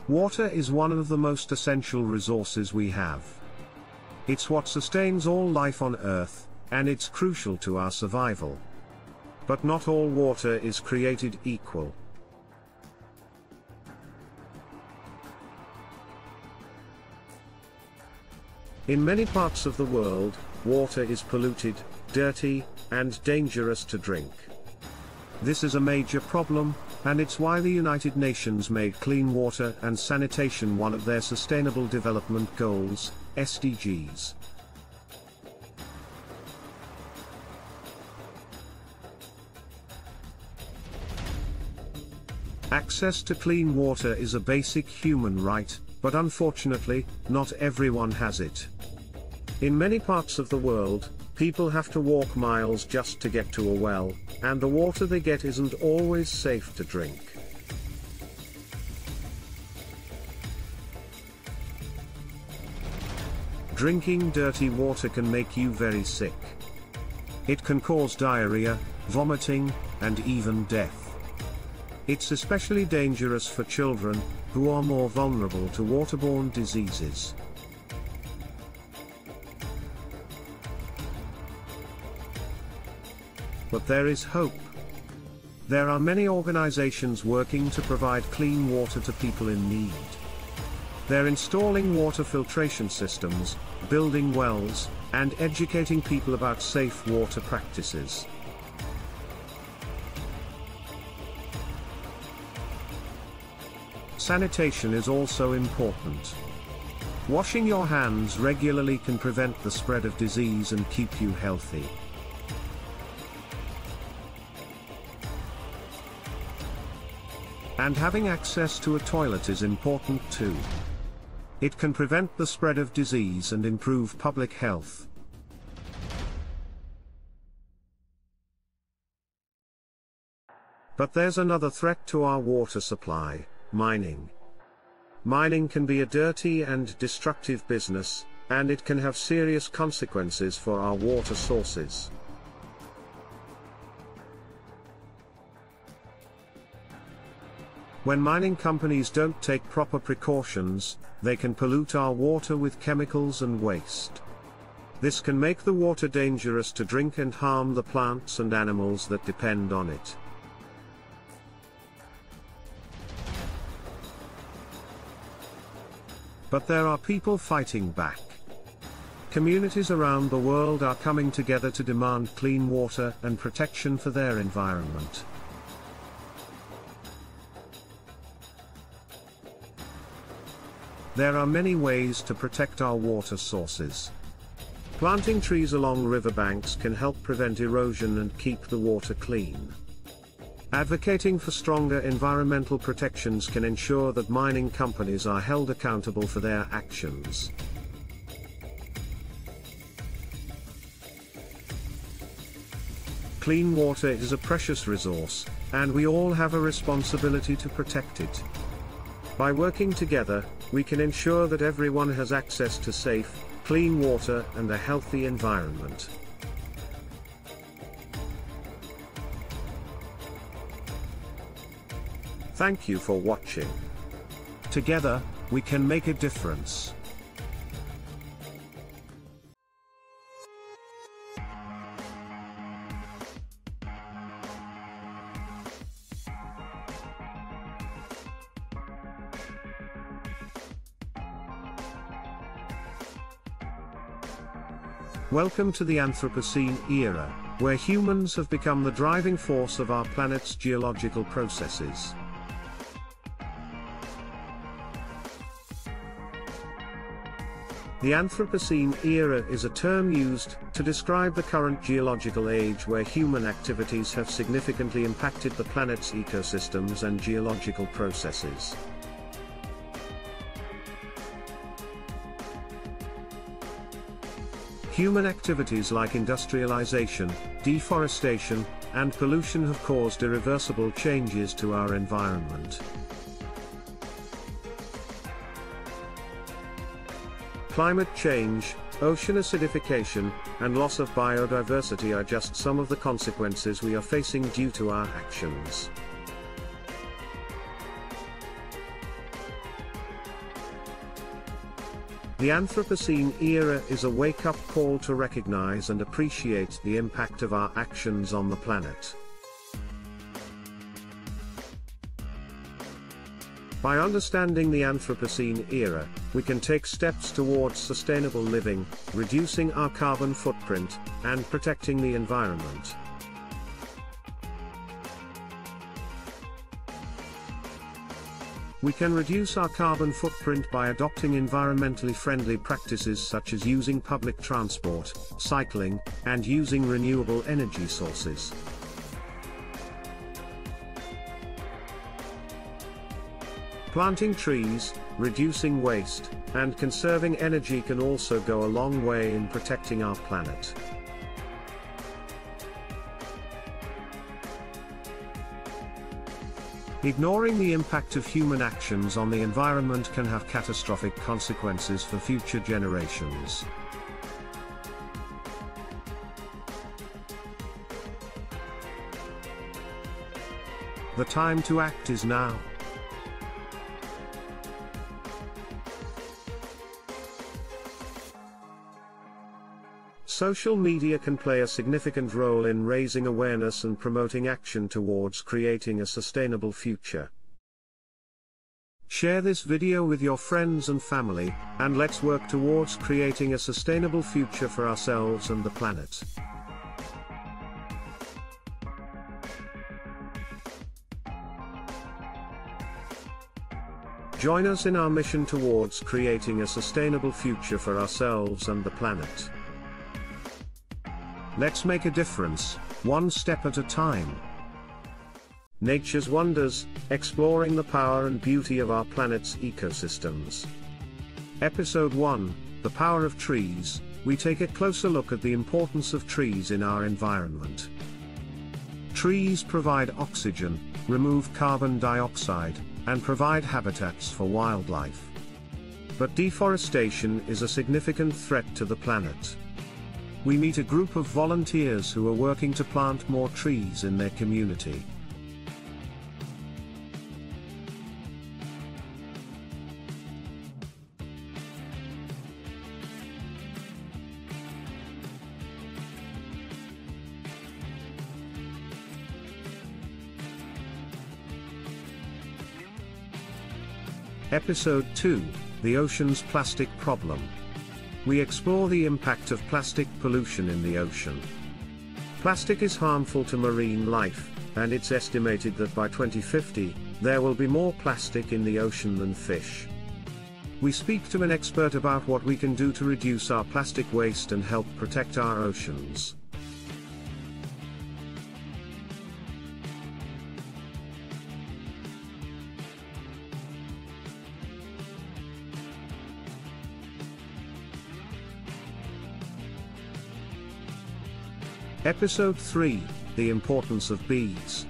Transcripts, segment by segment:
Water is one of the most essential resources we have. It's what sustains all life on Earth, and it's crucial to our survival. But not all water is created equal. In many parts of the world, water is polluted, dirty, and dangerous to drink. This is a major problem, and it's why the United Nations made clean water and sanitation one of their Sustainable Development Goals, SDGs. Access to clean water is a basic human right, but unfortunately, not everyone has it. In many parts of the world, people have to walk miles just to get to a well, and the water they get isn't always safe to drink. Drinking dirty water can make you very sick. It can cause diarrhea, vomiting, and even death. It's especially dangerous for children, who are more vulnerable to waterborne diseases. But there is hope. There are many organizations working to provide clean water to people in need. They're installing water filtration systems, building wells, and educating people about safe water practices. Sanitation is also important. Washing your hands regularly can prevent the spread of disease and keep you healthy. And having access to a toilet is important too. It can prevent the spread of disease and improve public health. But there's another threat to our water supply: mining. Mining can be a dirty and destructive business, and it can have serious consequences for our water sources. When mining companies don't take proper precautions, they can pollute our water with chemicals and waste. This can make the water dangerous to drink and harm the plants and animals that depend on it. But there are people fighting back. Communities around the world are coming together to demand clean water and protection for their environment. There are many ways to protect our water sources. Planting trees along riverbanks can help prevent erosion and keep the water clean. Advocating for stronger environmental protections can ensure that mining companies are held accountable for their actions. Clean water is a precious resource, and we all have a responsibility to protect it. By working together, we can ensure that everyone has access to safe, clean water and a healthy environment. Thank you for watching. Together, we can make a difference. Welcome to the Anthropocene era, where humans have become the driving force of our planet's geological processes. The Anthropocene era is a term used to describe the current geological age where human activities have significantly impacted the planet's ecosystems and geological processes. Human activities like industrialization, deforestation, and pollution have caused irreversible changes to our environment. Climate change, ocean acidification, and loss of biodiversity are just some of the consequences we are facing due to our actions. The Anthropocene era is a wake-up call to recognize and appreciate the impact of our actions on the planet. By understanding the Anthropocene era, we can take steps towards sustainable living, reducing our carbon footprint, and protecting the environment. We can reduce our carbon footprint by adopting environmentally friendly practices such as using public transport, cycling, and using renewable energy sources. Planting trees, reducing waste, and conserving energy can also go a long way in protecting our planet. Ignoring the impact of human actions on the environment can have catastrophic consequences for future generations. The time to act is now. Social media can play a significant role in raising awareness and promoting action towards creating a sustainable future. Share this video with your friends and family, and let's work towards creating a sustainable future for ourselves and the planet. Join us in our mission towards creating a sustainable future for ourselves and the planet. Let's make a difference, one step at a time. Nature's Wonders, exploring the power and beauty of our planet's ecosystems. Episode 1, The Power of Trees, we take a closer look at the importance of trees in our environment. Trees provide oxygen, remove carbon dioxide, and provide habitats for wildlife. But deforestation is a significant threat to the planet. We meet a group of volunteers who are working to plant more trees in their community. Episode 2, The Ocean's Plastic Problem. We explore the impact of plastic pollution in the ocean. Plastic is harmful to marine life, and it's estimated that by 2050, there will be more plastic in the ocean than fish. We speak to an expert about what we can do to reduce our plastic waste and help protect our oceans. Episode 3, The Importance of Bees.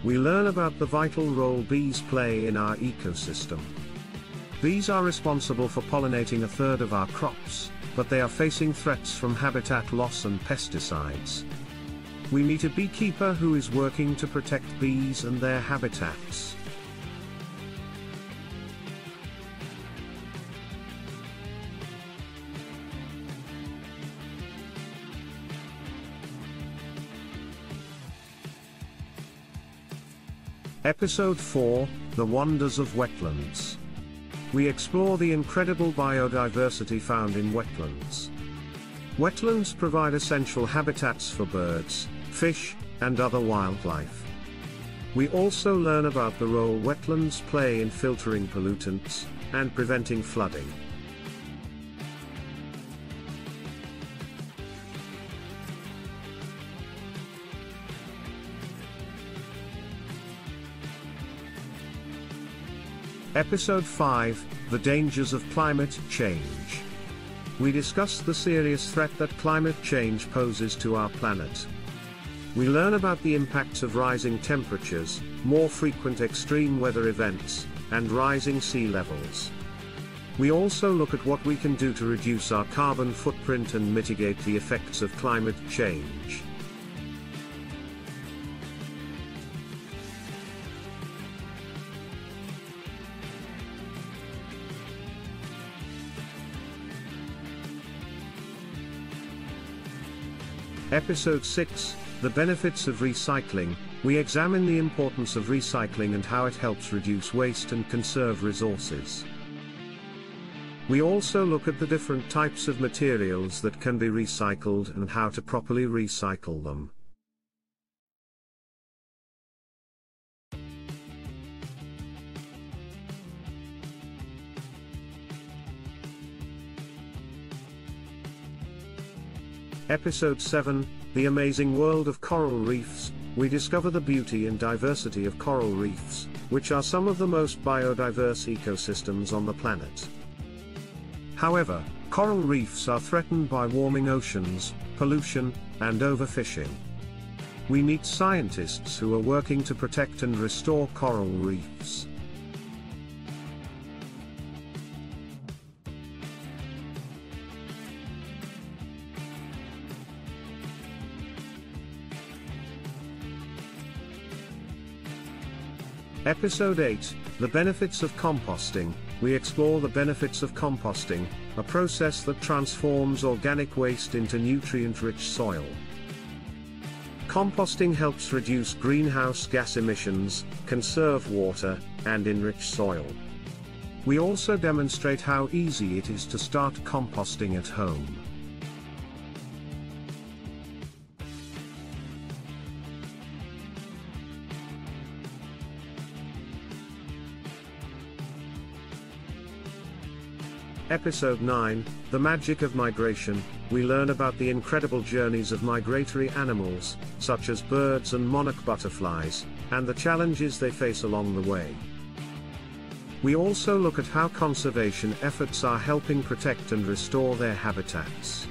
We learn about the vital role bees play in our ecosystem. Bees are responsible for pollinating a third of our crops, but they are facing threats from habitat loss and pesticides. We meet a beekeeper who is working to protect bees and their habitats. Episode 4, The Wonders of Wetlands. We explore the incredible biodiversity found in wetlands. Wetlands provide essential habitats for birds, fish, and other wildlife. We also learn about the role wetlands play in filtering pollutants and preventing flooding. Episode 5, The Dangers of Climate Change. We discuss the serious threat that climate change poses to our planet. We learn about the impacts of rising temperatures, more frequent extreme weather events, and rising sea levels. We also look at what we can do to reduce our carbon footprint and mitigate the effects of climate change. Episode 6, The Benefits of Recycling. We examine the importance of recycling and how it helps reduce waste and conserve resources. We also look at the different types of materials that can be recycled and how to properly recycle them. Episode 7, The Amazing World of Coral Reefs. We discover the beauty and diversity of coral reefs, which are some of the most biodiverse ecosystems on the planet. However, coral reefs are threatened by warming oceans, pollution, and overfishing. We meet scientists who are working to protect and restore coral reefs. Episode 8, The Benefits of Composting. We explore the benefits of composting, a process that transforms organic waste into nutrient-rich soil. Composting helps reduce greenhouse gas emissions, conserve water, and enrich soil. We also demonstrate how easy it is to start composting at home. Episode 9, The Magic of Migration. We learn about the incredible journeys of migratory animals, such as birds and monarch butterflies, and the challenges they face along the way. We also look at how conservation efforts are helping protect and restore their habitats.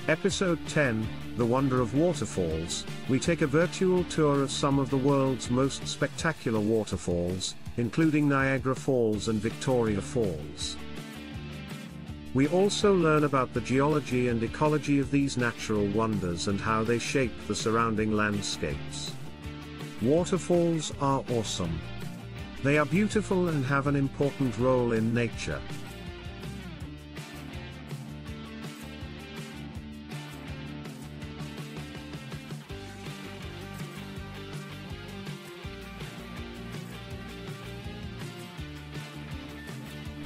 Episode 10, The Wonder of Waterfalls. We take a virtual tour of some of the world's most spectacular waterfalls, including Niagara Falls and Victoria Falls. We also learn about the geology and ecology of these natural wonders and how they shape the surrounding landscapes. Waterfalls are awesome. They are beautiful and have an important role in nature.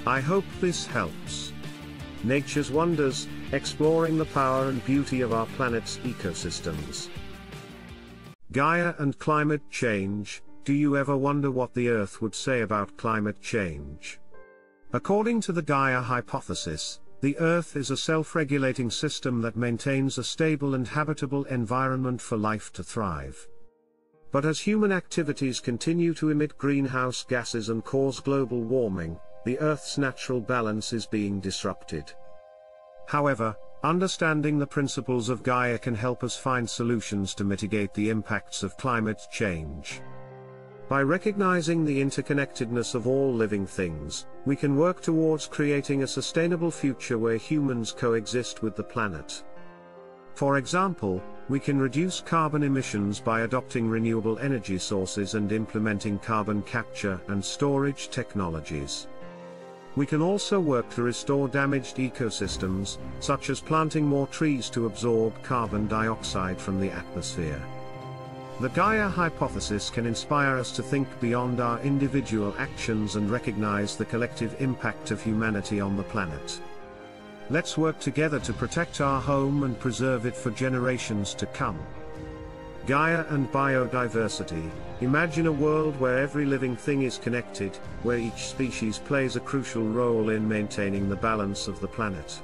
I hope this helps. Nature's wonders, exploring the power and beauty of our planet's ecosystems. Gaia and climate change. Do you ever wonder what the Earth would say about climate change? According to the Gaia Hypothesis, the Earth is a self-regulating system that maintains a stable and habitable environment for life to thrive. But as human activities continue to emit greenhouse gases and cause global warming, the Earth's natural balance is being disrupted. However, understanding the principles of Gaia can help us find solutions to mitigate the impacts of climate change. By recognizing the interconnectedness of all living things, we can work towards creating a sustainable future where humans coexist with the planet. For example, we can reduce carbon emissions by adopting renewable energy sources and implementing carbon capture and storage technologies. We can also work to restore damaged ecosystems, such as planting more trees to absorb carbon dioxide from the atmosphere. The Gaia Hypothesis can inspire us to think beyond our individual actions and recognize the collective impact of humanity on the planet. Let's work together to protect our home and preserve it for generations to come. Gaia and biodiversity. Imagine a world where every living thing is connected, where each species plays a crucial role in maintaining the balance of the planet.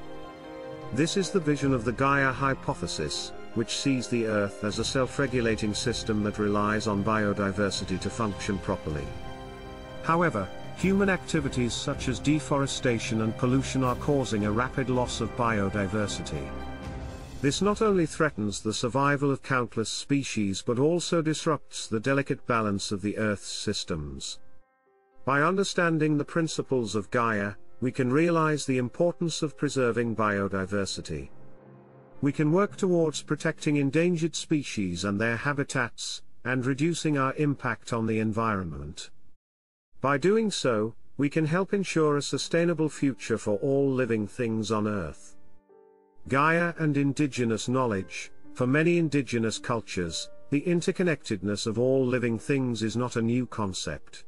This is the vision of the Gaia Hypothesis, which sees the Earth as a self-regulating system that relies on biodiversity to function properly. However, human activities such as deforestation and pollution are causing a rapid loss of biodiversity. This not only threatens the survival of countless species but also disrupts the delicate balance of the Earth's systems. By understanding the principles of Gaia, we can realize the importance of preserving biodiversity. we can work towards protecting endangered species and their habitats, and reducing our impact on the environment. By doing so, we can help ensure a sustainable future for all living things on Earth. Gaia and indigenous knowledge. For many indigenous cultures, the interconnectedness of all living things is not a new concept.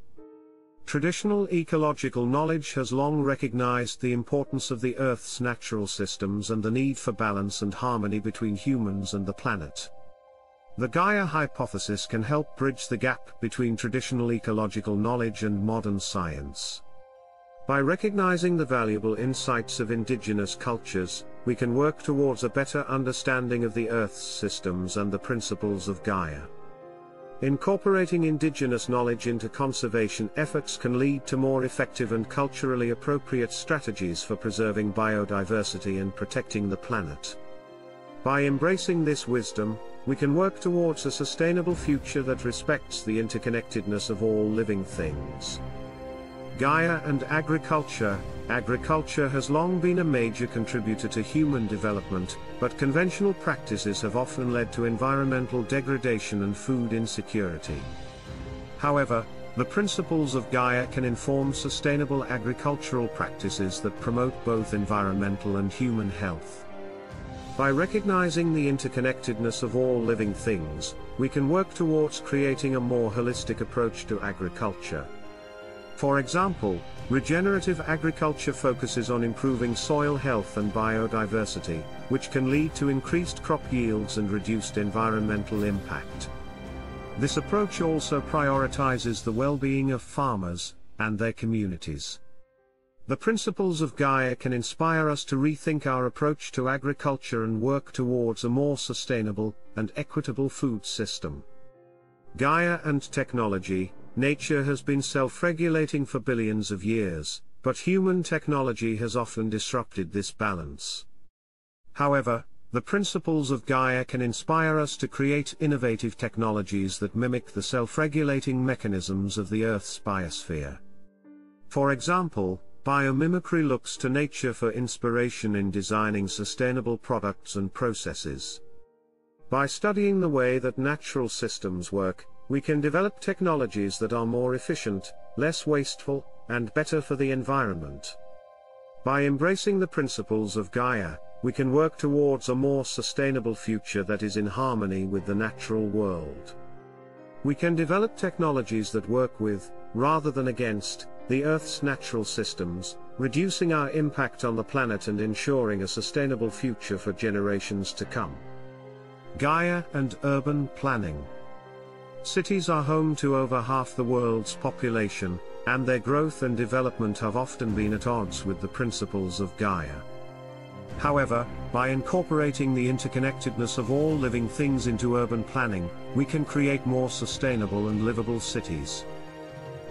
Traditional ecological knowledge has long recognized the importance of the Earth's natural systems and the need for balance and harmony between humans and the planet. The Gaia Hypothesis can help bridge the gap between traditional ecological knowledge and modern science. By recognizing the valuable insights of indigenous cultures, we can work towards a better understanding of the Earth's systems and the principles of Gaia. Incorporating indigenous knowledge into conservation efforts can lead to more effective and culturally appropriate strategies for preserving biodiversity and protecting the planet. By embracing this wisdom, we can work towards a sustainable future that respects the interconnectedness of all living things. Gaia and agriculture. Agriculture has long been a major contributor to human development, but conventional practices have often led to environmental degradation and food insecurity. However, the principles of Gaia can inform sustainable agricultural practices that promote both environmental and human health. By recognizing the interconnectedness of all living things, we can work towards creating a more holistic approach to agriculture. For example, regenerative agriculture focuses on improving soil health and biodiversity, which can lead to increased crop yields and reduced environmental impact. This approach also prioritizes the well-being of farmers and their communities. The principles of Gaia can inspire us to rethink our approach to agriculture and work towards a more sustainable and equitable food system. Gaia and technology. Nature has been self-regulating for billions of years, but human technology has often disrupted this balance. However, the principles of Gaia can inspire us to create innovative technologies that mimic the self-regulating mechanisms of the Earth's biosphere. For example, biomimicry looks to nature for inspiration in designing sustainable products and processes. By studying the way that natural systems work, we can develop technologies that are more efficient, less wasteful, and better for the environment. By embracing the principles of Gaia, we can work towards a more sustainable future that is in harmony with the natural world. We can develop technologies that work with, rather than against, the Earth's natural systems, reducing our impact on the planet and ensuring a sustainable future for generations to come. Gaia and urban planning. Cities are home to over half the world's population, and their growth and development have often been at odds with the principles of Gaia. However, by incorporating the interconnectedness of all living things into urban planning, we can create more sustainable and livable cities.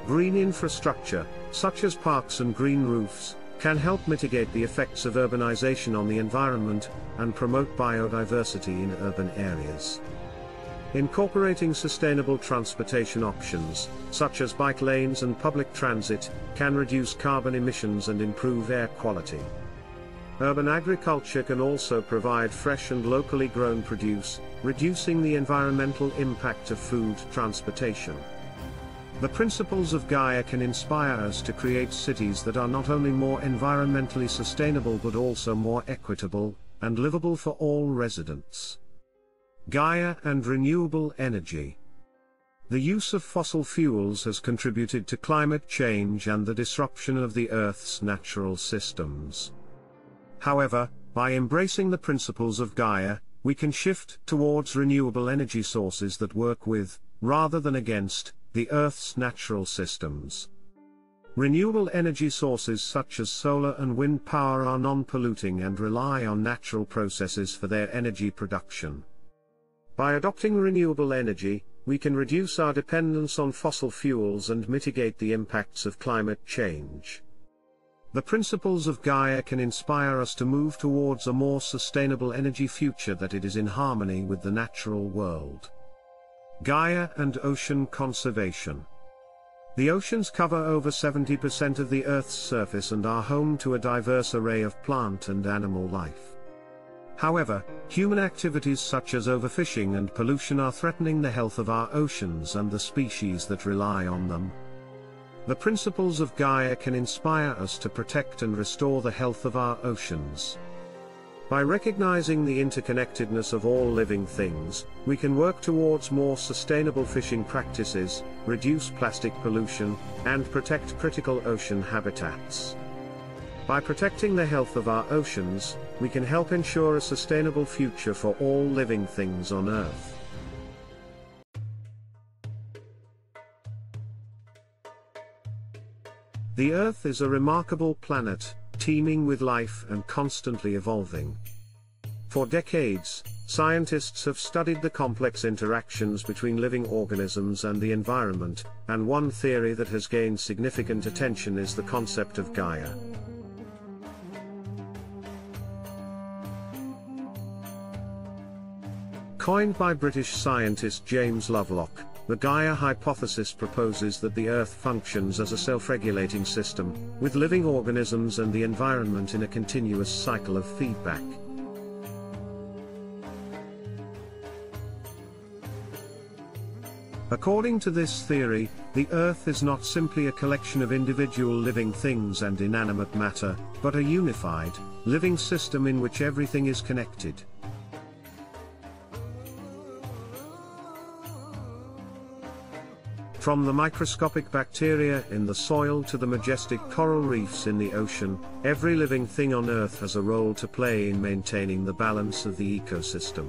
Green infrastructure, such as parks and green roofs, can help mitigate the effects of urbanization on the environment, and promote biodiversity in urban areas. Incorporating sustainable transportation options, such as bike lanes and public transit, can reduce carbon emissions and improve air quality. Urban agriculture can also provide fresh and locally grown produce, reducing the environmental impact of food transportation. The principles of Gaia can inspire us to create cities that are not only more environmentally sustainable but also more equitable and livable for all residents. Gaia and renewable energy. The use of fossil fuels has contributed to climate change and the disruption of the Earth's natural systems. However, by embracing the principles of Gaia, we can shift towards renewable energy sources that work with, rather than against, the Earth's natural systems. Renewable energy sources such as solar and wind power are non-polluting and rely on natural processes for their energy production. By adopting renewable energy, we can reduce our dependence on fossil fuels and mitigate the impacts of climate change. The principles of Gaia can inspire us to move towards a more sustainable energy future that it is in harmony with the natural world. Gaia and ocean conservation. The oceans cover over 70% of the Earth's surface and are home to a diverse array of plant and animal life. However, human activities such as overfishing and pollution are threatening the health of our oceans and the species that rely on them. The principles of Gaia can inspire us to protect and restore the health of our oceans. By recognizing the interconnectedness of all living things, we can work towards more sustainable fishing practices, reduce plastic pollution, and protect critical ocean habitats. By protecting the health of our oceans, we can help ensure a sustainable future for all living things on Earth. The Earth is a remarkable planet, teeming with life and constantly evolving. For decades, scientists have studied the complex interactions between living organisms and the environment, and one theory that has gained significant attention is the concept of Gaia. Coined by British scientist James Lovelock, the Gaia Hypothesis proposes that the Earth functions as a self-regulating system, with living organisms and the environment in a continuous cycle of feedback. According to this theory, the Earth is not simply a collection of individual living things and inanimate matter, but a unified, living system in which everything is connected. From the microscopic bacteria in the soil to the majestic coral reefs in the ocean, every living thing on Earth has a role to play in maintaining the balance of the ecosystem.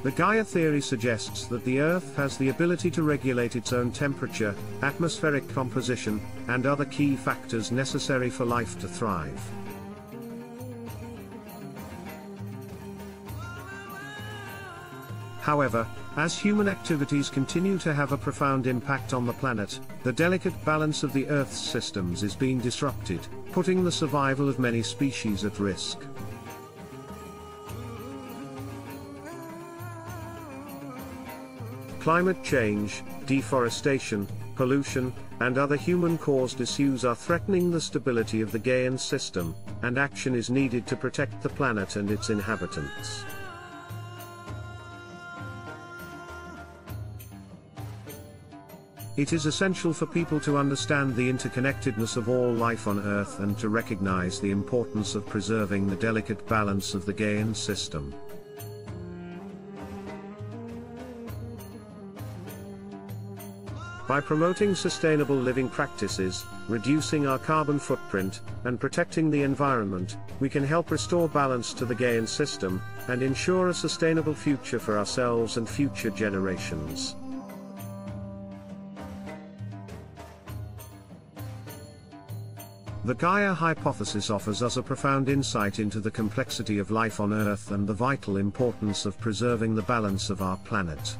The Gaia theory suggests that the Earth has the ability to regulate its own temperature, atmospheric composition, and other key factors necessary for life to thrive. However, as human activities continue to have a profound impact on the planet, the delicate balance of the Earth's systems is being disrupted, putting the survival of many species at risk. Climate change, deforestation, pollution, and other human-caused issues are threatening the stability of the Gaian system, and action is needed to protect the planet and its inhabitants. It is essential for people to understand the interconnectedness of all life on Earth and to recognize the importance of preserving the delicate balance of the Gaian system. By promoting sustainable living practices, reducing our carbon footprint, and protecting the environment, we can help restore balance to the Gaian system, and ensure a sustainable future for ourselves and future generations. The Gaia Hypothesis offers us a profound insight into the complexity of life on Earth and the vital importance of preserving the balance of our planet.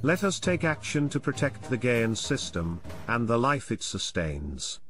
Let us take action to protect the Gaian system, and the life it sustains.